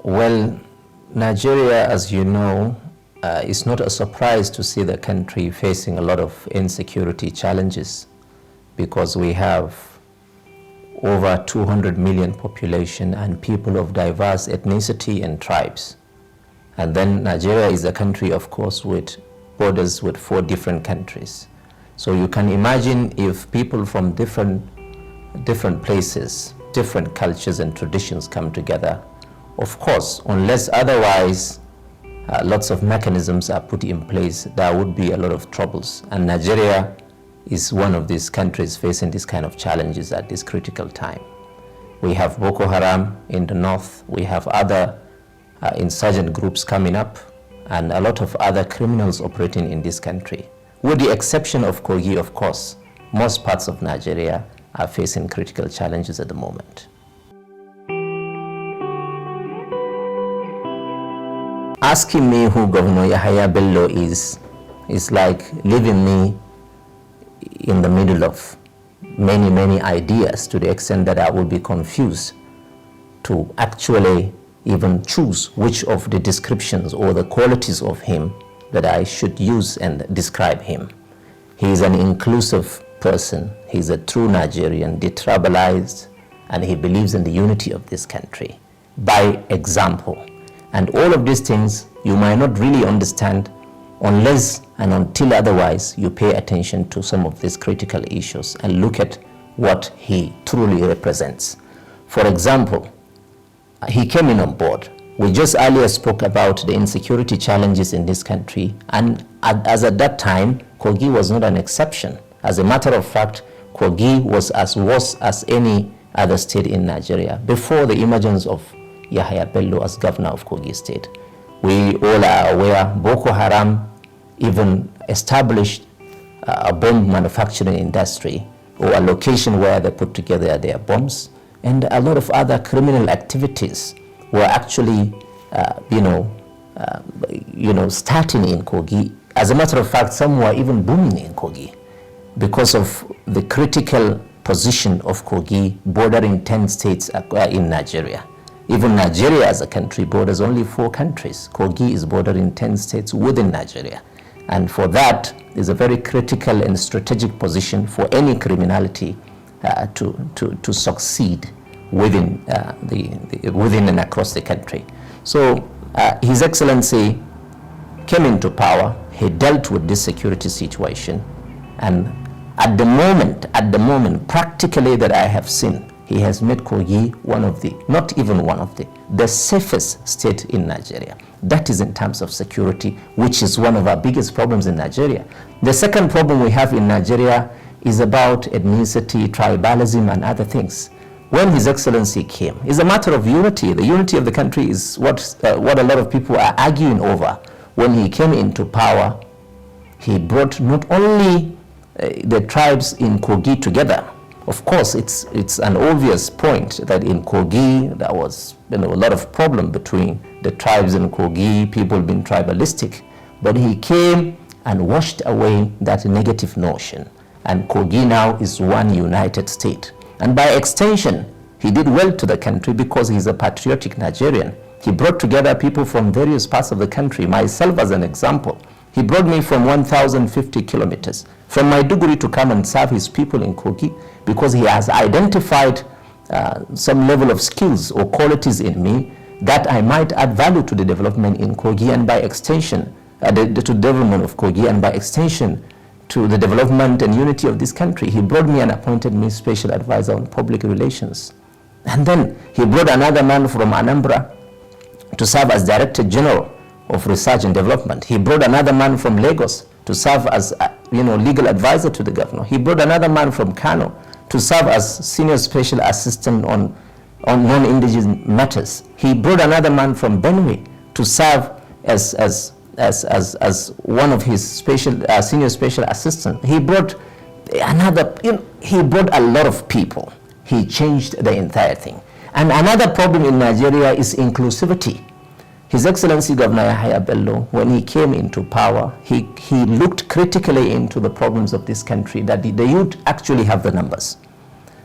Well, Nigeria, as you know, is not a surprise to see the country facing a lot of insecurity challenges because we have over 200 million population and people of diverse ethnicity and tribes. And then Nigeria is a country, of course, with borders with 4 different countries. So you can imagine if people from different places, different cultures and traditions come together, of course, unless otherwise lots of mechanisms are put in place, there would be a lot of troubles. And Nigeria is one of these countries facing this kind of challenges at this critical time. We have Boko Haram in the north, we have other insurgent groups coming up, and a lot of other criminals operating in this country. With the exception of Kogi, of course, most parts of Nigeria are facing critical challenges at the moment. Asking me who Governor Yahaya Bello is like leaving me in the middle of many ideas, to the extent that I would be confused to actually even choose which of the descriptions or the qualities of him that I should use and describe him. He is an inclusive person. He's a true Nigerian, detribalized, and he believes in the unity of this country by example. And all of these things you might not really understand unless and until otherwise you pay attention to some of these critical issues and look at what he truly represents. For example, he came in on board. We just earlier spoke about the insecurity challenges in this country, and as at that time, Kogi was not an exception. As a matter of fact, Kogi was as worse as any other state in Nigeria before the emergence of Yahaya Bello as governor of Kogi State. We all are aware Boko Haram even established a bomb manufacturing industry, or a location where they put together their bombs, and a lot of other criminal activities were actually, starting in Kogi. As a matter of fact, some were even booming in Kogi because of the critical position of Kogi bordering 10 states in Nigeria. Even Nigeria as a country borders only 4 countries. Kogi is bordering 10 states within Nigeria. And for that is a very critical and strategic position for any criminality to succeed within within and across the country. So His Excellency came into power. He dealt with this security situation, and at the moment, practically that I have seen, he has made Kogi one of the, not even one of the safest state in Nigeria. That is in terms of security, which is one of our biggest problems in Nigeria. The second problem we have in Nigeria is about ethnicity, tribalism, and other things. When His Excellency came, it's a matter of unity. The unity of the country is what a lot of people are arguing over. When he came into power, he brought not only the tribes in Kogi together. Of course, it's an obvious point that in Kogi there was a lot of problem between the tribes in Kogi, people being tribalistic. But he came and washed away that negative notion. And Kogi now is one united state. And by extension, he did well to the country because he's a patriotic Nigerian. He brought together people from various parts of the country. Myself as an example, he brought me from 1,050 kilometers from Maiduguri to come and serve his people in Kogi because he has identified some level of skills or qualities in me that I might add value to the development in Kogi, and by extension, to the development of Kogi, and by extension to the development and unity of this country. He brought me and appointed me special advisor on public relations. And then he brought another man from Anambra to serve as Director General of Research and Development. He brought another man from Lagos to serve as legal advisor to the governor. He brought another man from Kano to serve as Senior Special Assistant on non-indigenous matters. He brought another man from Benue to serve as one of his senior special assistants. He brought he brought a lot of people. He changed the entire thing. And another problem in Nigeria is inclusivity. His Excellency Governor Yahaya Bello, when he came into power, he looked critically into the problems of this country, that the youth actually have the numbers.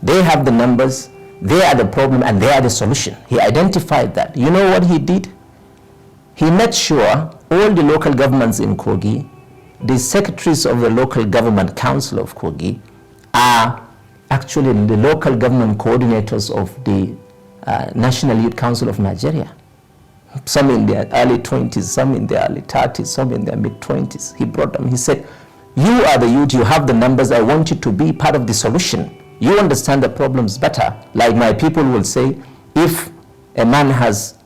They have the numbers, They are the problem and they are the solution. He identified that. You know what he did? He made sure all the local governments in Kogi, the secretaries of the local government council of Kogi, are actually the local government coordinators of the National Youth Council of Nigeria. Some in their early 20s, some in their early 30s, some in their mid-20s. He brought them. He said, you are the youth, you have the numbers, I want you to be part of the solution. You understand the problems better. Like my people will say, if a man has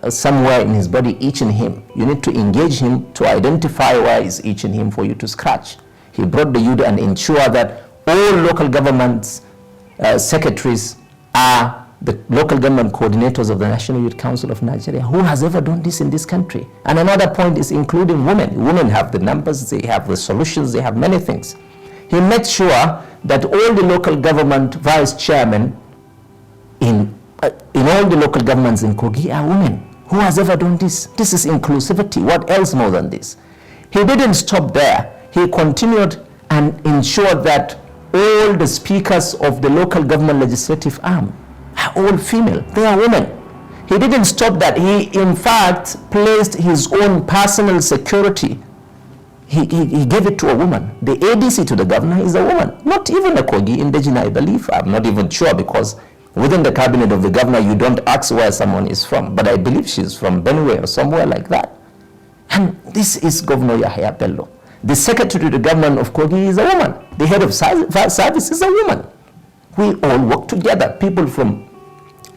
somewhere in his body itching him, you need to engage him to identify where is itching him for you to scratch. He brought the youth and ensure that all local governments secretaries are the local government coordinators of the National Youth Council of Nigeria. Who has ever done this in this country? And another point is including women. Women have the numbers, they have the solutions, they have many things. He made sure that all the local government vice chairmen in all the local governments in Kogi are women. Who has ever done this? This is inclusivity. What else more than this? He didn't stop there. He continued and ensured that all the speakers of the local government legislative arm are all female. They are women. He didn't stop that. He, in fact, placed his own personal security. He gave it to a woman. The ADC to the governor is a woman. Not even a Kogi indigenous, I believe. I'm not even sure, because within the cabinet of the governor, you don't ask where someone is from. But I believe she's from Benue or somewhere like that. And this is Governor Yahya Bello. The secretary to the government of Kogi is a woman. The head of service is a woman. We all work together. People from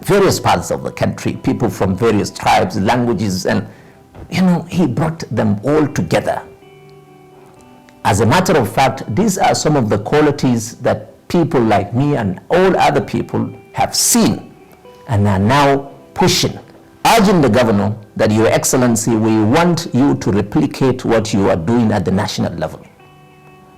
various parts of the country, people from various tribes, languages, and, he brought them all together. As a matter of fact, these are some of the qualities that people like me and all other people have seen and are now pushing, urging the governor that, Your Excellency, we want you to replicate what you are doing at the national level.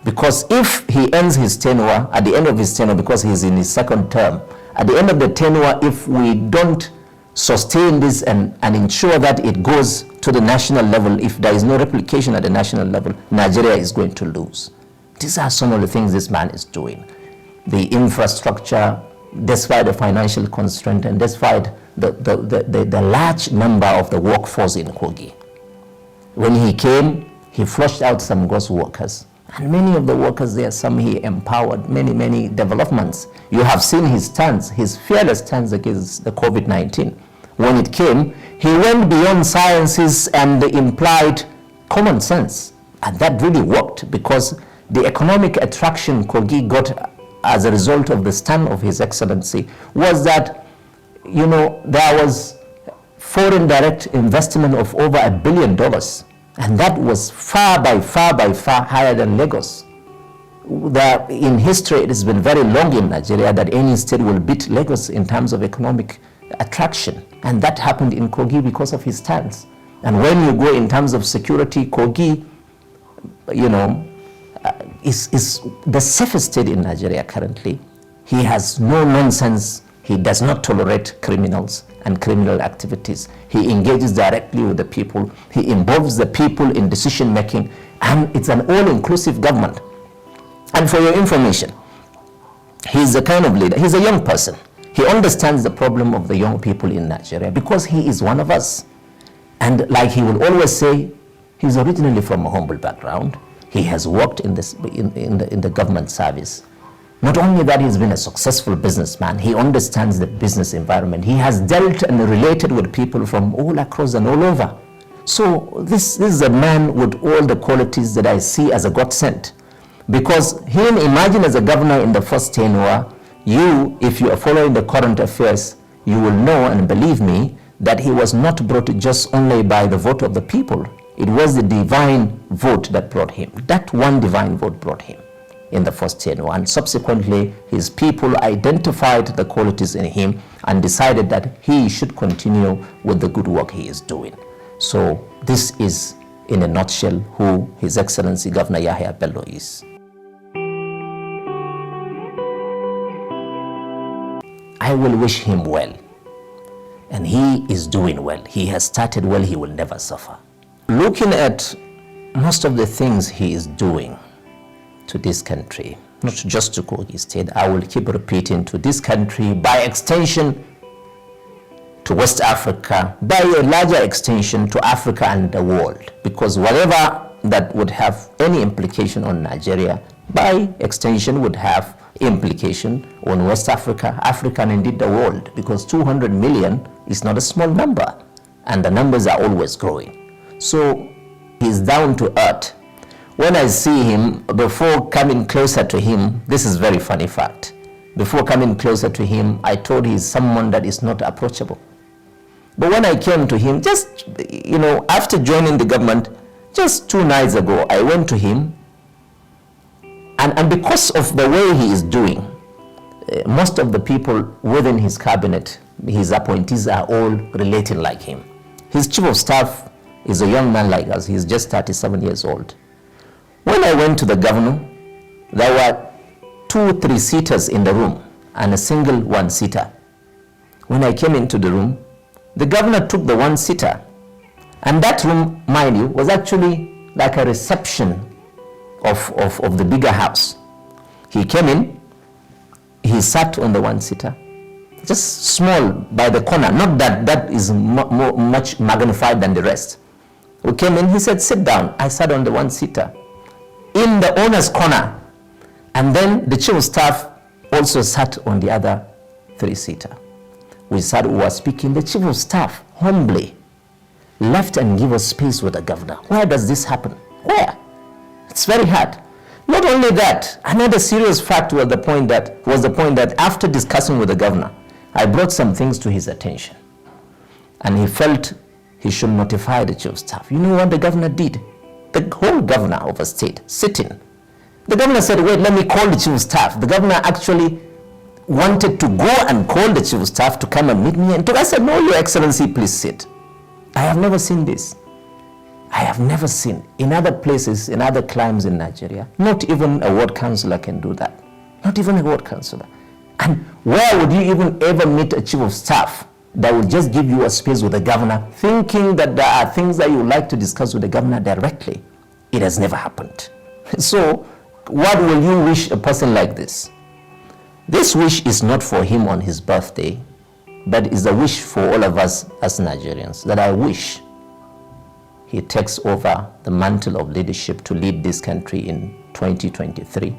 Because if he ends his tenure, at the end of his tenure, because he's in his second term, at the end of the tenure, if we don't sustain this and ensure that it goes to the national level, if there is no replication at the national level, Nigeria is going to lose. These are some of the things this man is doing. The infrastructure, despite the financial constraint and despite the large number of the workforce in Kogi. When he came, he flushed out some ghost workers. And many of the workers there, some he empowered, many developments. You have seen his stance, his fearless stance against the COVID-19. When it came, he went beyond sciences and the implied common sense. And that really worked, because the economic attraction Kogi got as a result of the stand of His Excellency was that, there was foreign direct investment of over $1 billion. And that was far higher than Lagos. In history, it has been very long in Nigeria that any state will beat Lagos in terms of economic attraction. And that happened in Kogi because of his stance. And when you go in terms of security, Kogi, is the safest state in Nigeria currently. He has no nonsense. He does not tolerate criminals and criminal activities. He engages directly with the people. He involves the people in decision making, and it's an all-inclusive government. And for your information, he's the kind of leader, he's a young person. He understands the problem of the young people in Nigeria because he is one of us. And like he will always say, he's originally from a humble background. He has worked in the government service. Not only that, he's been a successful businessman. He understands the business environment. He has dealt and related with people from all across and all over. So this is a man with all the qualities that I see as a God sent. Because him, imagine as a governor in the first tenure, if you are following the current affairs, you will know and believe me that he was not brought just only by the vote of the people. It was the divine vote that brought him. That one divine vote brought him in the first tenure. And subsequently, his people identified the qualities in him and decided that he should continue with the good work he is doing. So this is, in a nutshell, who His Excellency Governor Yahya Bello is. I will wish him well. And he is doing well. He has started well. He will never suffer. Looking at most of the things he is doing to this country, not just to Kogi State. I will keep repeating, to this country, by extension to West Africa, by a larger extension to Africa and the world, because whatever that would have any implication on Nigeria, by extension would have implication on West Africa, Africa, and indeed the world, because 200 million is not a small number, and the numbers are always growing. So he's down to earth. When I see him, before coming closer to him, this is very funny fact. Before coming closer to him, I thought he's someone that is not approachable. But when I came to him, just, after joining the government, just 2 nights ago, I went to him, and because of the way he is doing, most of the people within his cabinet, his appointees, are all relating like him. His chief of staff is a young man like us. He's just 37 years old. When I went to the governor, there were 2 3-seaters in the room and a single 1-seater. When I came into the room, the governor took the 1-seater, and that room, mind you, was actually like a reception of the bigger house. He came in, he sat on the 1-seater, just small by the corner, not that is much magnified than the rest. We came in, he said, sit down. I sat on the 1-seater in the owner's corner, and then the chief of staff also sat on the other 3-seater. We were speaking. The chief of staff humbly left and gave us space with the governor. Where does this happen? Where? It's very hard. Not only that, another serious fact was the point that after discussing with the governor, I brought some things to his attention, and he felt he should notify the chief of staff. You know what the governor did? The whole governor of a state sitting. The governor said, wait, let me call the chief of staff. The governor actually wanted to go and call the chief of staff to come and meet me. And I said, no, Your Excellency, please sit. I have never seen this. I have never seen in other places, in other climes in Nigeria. Not even a ward councillor can do that. Not even a ward councillor. And where would you even ever meet a chief of staff that will just give you a space with the governor, thinking that there are things that you would like to discuss with the governor directly? It has never happened. So what will you wish a person like this? This wish is not for him on his birthday, but is a wish for all of us as Nigerians, that I wish he takes over the mantle of leadership to lead this country in 2023,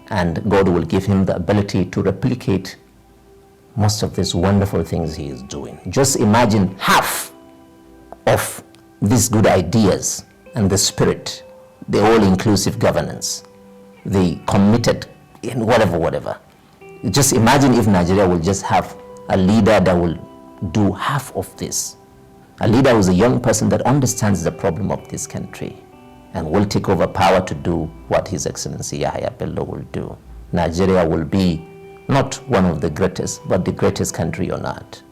and God will give him the ability to replicate most of these wonderful things he is doing. Just imagine half of these good ideas and the spirit, the all-inclusive governance, the committed in whatever. Just imagine if Nigeria will just have a leader that will do half of this. A leader who is a young person that understands the problem of this country and will take over power to do what His Excellency Yahaya Bello will do. Nigeria will be not one of the greatest, but the greatest country on earth.